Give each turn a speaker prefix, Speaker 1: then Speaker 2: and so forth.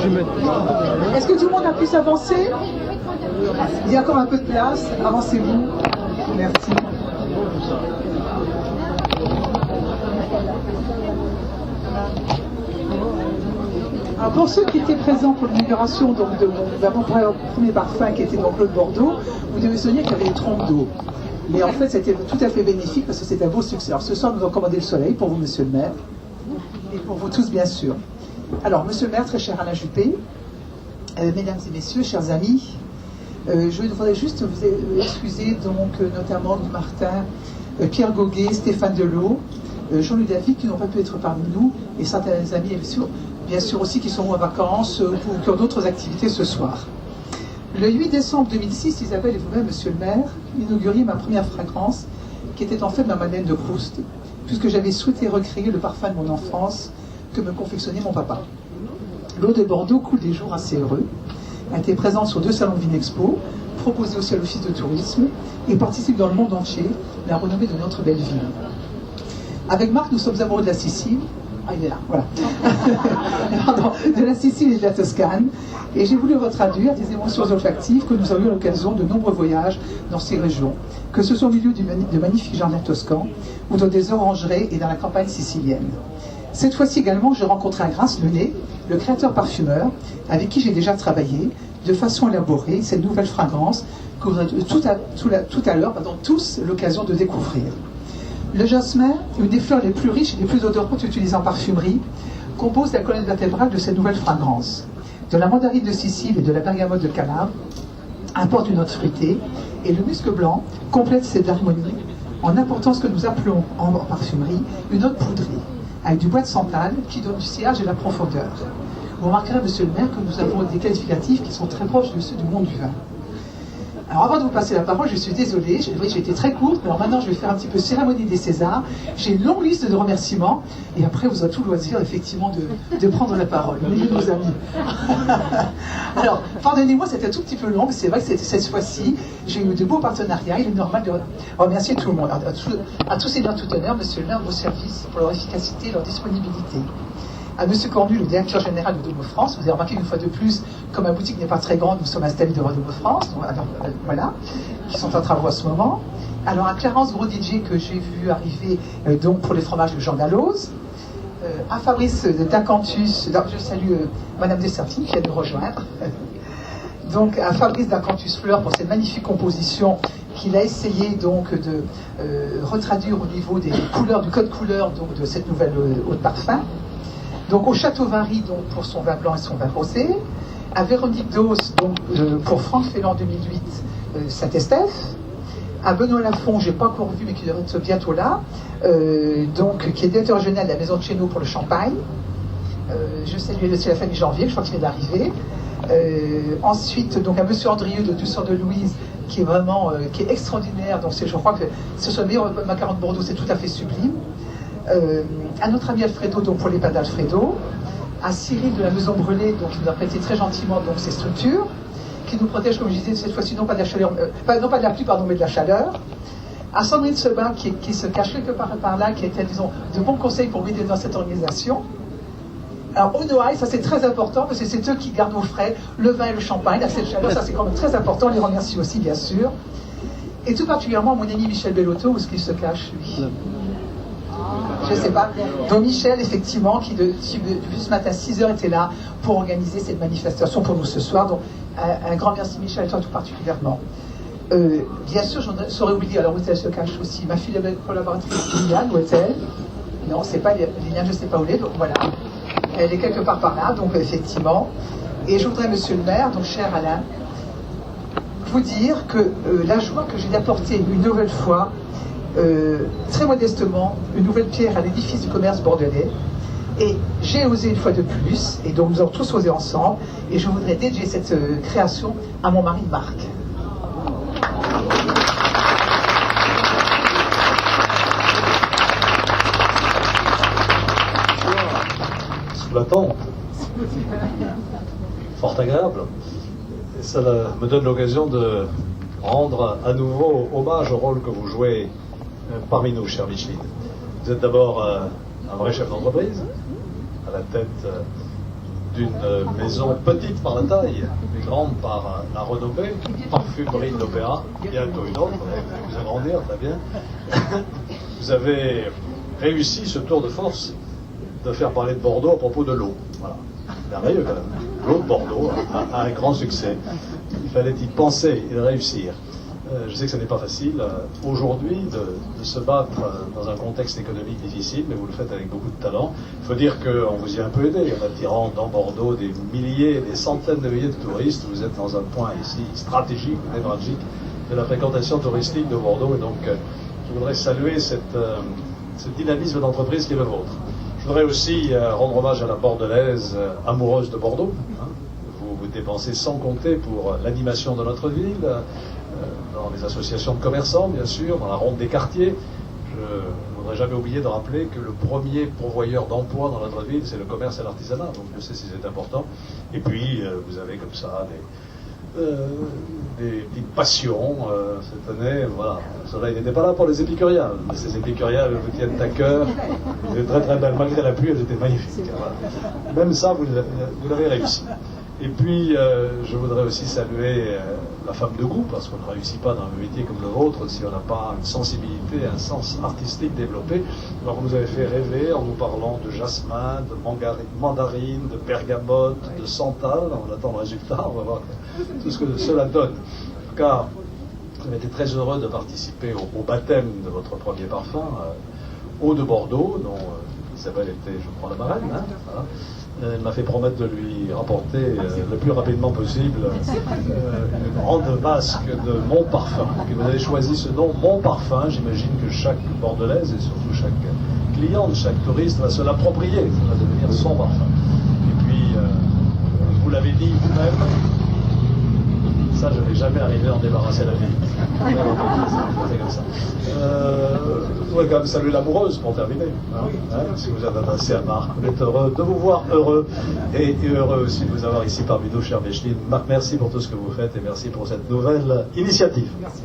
Speaker 1: Est-ce que tout le monde a pu s'avancer? Il y a encore un peu de place. Avancez-vous. Merci. Alors pour ceux qui étaient présents pour l'inauguration de mon premier parfum qui était donc l'eau de Bordeaux, vous devez se souvenir qu'il y avait des trompes d'eau. Mais en fait, c'était tout à fait bénéfique parce que c'était un beau succès. Alors ce soir, nous avons commandé le soleil pour vous, monsieur le maire, et pour vous tous, bien sûr. Alors, monsieur le maire, très cher Alain Juppé, mesdames et messieurs, chers amis, je voudrais juste vous excuser, donc, notamment Martin, Pierre Goguet, Stéphane Delot, Jean-Louis David, qui n'ont pas pu être parmi nous, et certains amis, bien sûr aussi, qui sont en vacances ou qui ont d'autres activités ce soir. Le 8 décembre 2006, Isabelle et vous-même, monsieur le maire, inauguriez ma première fragrance, qui était en fait ma Madeleine de Proust, puisque j'avais souhaité recréer le parfum de mon enfance que me confectionnait mon papa. L'eau de Bordeaux coule des jours assez heureux, a été présente sur 2 salons de Vinexpo, proposée aussi à l'Office de tourisme, et participe dans le monde entier à la renommée de notre belle ville. Avec Marc, nous sommes amoureux de la Sicile. Ah, il est là, voilà. Pardon, de la Sicile et de la Toscane. Et j'ai voulu retraduire des émotions olfactives que nous avons eu l'occasion de nombreux voyages dans ces régions, que ce soit au milieu de magnifiques jardins toscans ou dans des orangeries et dans la campagne sicilienne. Cette fois-ci également, j'ai rencontré un Grace Le Nez, le créateur parfumeur, avec qui j'ai déjà travaillé de façon à élaborer cette nouvelle fragrance que vous aurez tout à l'heure tous l'occasion de découvrir. Le jasmin, une des fleurs les plus riches et les plus odorantes utilisées en parfumerie, compose la colonne vertébrale de cette nouvelle fragrance. De la mandarine de Sicile et de la bergamote de Calabre apporte une note fruitée, et le musc blanc complète cette harmonie en apportant ce que nous appelons en parfumerie une note poudrée, avec du bois de santal qui donne du sillage et de la profondeur. Vous remarquerez, monsieur le maire, que nous avons des qualificatifs qui sont très proches de ceux du monde du vin. Alors avant de vous passer la parole, je suis désolée, j'ai été très courte, mais alors maintenant je vais faire un petit peu cérémonie des Césars. J'ai une longue liste de remerciements, et après vous aurez tout le loisir effectivement de prendre la parole. Milieu de nos amis. Alors, pardonnez-moi, c'était un tout petit peu long, mais c'est vrai que cette fois-ci, j'ai eu de beaux partenariats, il est normal de remercier tout le monde. À tous seigneurs, tout honneur, monsieur le maire, vos services pour leur efficacité et leur disponibilité. À M. Cornu, le directeur général de Domo France, vous avez remarqué une fois de plus, comme ma boutique n'est pas très grande, nous sommes installés devant Domo France, donc, alors, voilà, qui sont en travaux à ce moment. Alors à Clarence Gros-DJ, que j'ai vu arriver donc pour les fromages de Jean Dalloz. À Fabrice d'Acanthus, je salue Madame Dessertine qui vient de nous rejoindre. Donc à Fabrice d'Acanthus Fleur pour cette magnifique composition qu'il a essayé donc de retraduire au niveau des couleurs, du code couleur donc, de cette nouvelle eau de parfum. Donc au Château Vary donc, pour son vin blanc et son vin rosé, à Véronique Dos donc, pour Franck Félan 2008 Saint-Estèphe, à Benoît Lafont, je n'ai pas encore vu mais qui devrait être bientôt là, donc, qui est directeur général de la maison de Chéneau pour le Champagne. Je salue aussi la famille Janvier, je crois qu'il vient d'arriver. Ensuite, donc à Monsieur Andrieux de Douceur de Louise, qui est vraiment qui est extraordinaire. Donc je crois que ce soit le meilleur macaron de Bordeaux, c'est tout à fait sublime. À notre ami Alfredo, donc pour les pains d'Alfredo, à Cyril de la Maison Brûlée, donc qui nous a prêté très gentiment donc ces structures, qui nous protège, comme je disais, cette fois-ci non pas de la chaleur, non pas de la pluie, pardon, mais de la chaleur. À Sandrine Sebin, qui se cache quelque part par là, qui était, disons, de bons conseils pour m'aider dans cette organisation. Alors, au Noailles, ça c'est très important, parce que c'est eux qui gardent au frais le vin et le champagne, à cette chaleur, ça c'est quand même très important, on les remercie aussi, bien sûr. Et tout particulièrement mon ami Michel Bellotto, où est-ce qu'il se cache, lui? Je ne sais pas. Donc Michel, effectivement, qui depuis ce matin 6h était là pour organiser cette manifestation pour nous ce soir. Donc un grand merci Michel, et toi tout particulièrement. Bien sûr, j'en saurais oublier, alors où elle se cache aussi, ma fille collaboratrice Liliane, où est-elle? Non, c'est pas Liliane, je ne sais pas où elle est, donc voilà. Elle est quelque part par là, donc effectivement. Et je voudrais, monsieur le maire, donc cher Alain, vous dire que la joie que j'ai d'apporter une nouvelle fois, très modestement, une nouvelle pierre à l'édifice du commerce bordelais. Et j'ai osé une fois de plus, et donc nous avons tous osé ensemble, et je voudrais dédier cette création à mon mari Marc.
Speaker 2: Sous la tente. Fort agréable. Et ça me donne l'occasion de rendre à nouveau hommage au rôle que vous jouez parmi nous, cher Micheline. Vous êtes d'abord un vrai chef d'entreprise, à la tête d'une maison petite par la taille, mais grande par la renommée, Parfumerie de l'Opéra, bientôt une autre, vous agrandir, très bien. Vous avez réussi ce tour de force de faire parler de Bordeaux à propos de l'eau. Voilà. Merveilleux quand même. L'eau de Bordeaux a un grand succès. Il fallait y penser et réussir. Je sais que ce n'est pas facile aujourd'hui de se battre dans un contexte économique difficile, mais vous le faites avec beaucoup de talent. Il faut dire qu'on vous y a un peu aidé en attirant dans Bordeaux des milliers, des centaines de milliers de touristes. Vous êtes dans un point ici stratégique, névralgique de la fréquentation touristique de Bordeaux. Et donc, je voudrais saluer ce dynamisme d'entreprise qui est le vôtre. Je voudrais aussi rendre hommage à la Bordelaise amoureuse de Bordeaux. Vous dépensez sans compter pour l'animation de notre ville, dans les associations de commerçants, bien sûr, dans la ronde des quartiers. Je ne voudrais jamais oublier de rappeler que le premier pourvoyeur d'emploi dans notre ville, c'est le commerce et l'artisanat. Donc je sais si c'est important. Et puis, vous avez comme ça des passions. Cette année, voilà, le soleil n'était pas là pour les épicuriales. Mais ces épicuriales vous tiennent à cœur. Vous êtes très très belles. Malgré la pluie, elles étaient magnifiques. Voilà. Même ça, vous l'avez réussi. Et puis, je voudrais aussi saluer la femme de goût, parce qu'on ne réussit pas dans un métier comme le vôtre si on n'a pas une sensibilité, un sens artistique développé. Alors, vous nous avez fait rêver en nous parlant de jasmin, de mandarine, de bergamote, de santal. On attend le résultat, on va voir tout ce que cela donne. En tout cas, j'ai été très heureux de participer au baptême de votre premier parfum, Eau de Bordeaux, dont Isabelle était, je crois, la marraine. Hein, voilà. Elle m'a fait promettre de lui rapporter le plus rapidement possible une grande vasque de Mon Parfum. Et puis vous avez choisi ce nom, Mon Parfum. J'imagine que chaque Bordelaise et surtout chaque cliente, chaque touriste va se l'approprier. Ça va devenir son parfum. Et puis, vous l'avez dit vous-même, ça, je ne vais jamais arriver à en débarrasser la vie. C'est comme ça. Je voudrais quand même saluer l'amoureuse pour terminer. Si vous êtes adressé à Marc, on est heureux de vous voir heureux et heureux aussi de vous avoir ici parmi nous, cher Micheline. Marc, merci pour tout ce que vous faites et merci pour cette nouvelle initiative. Merci.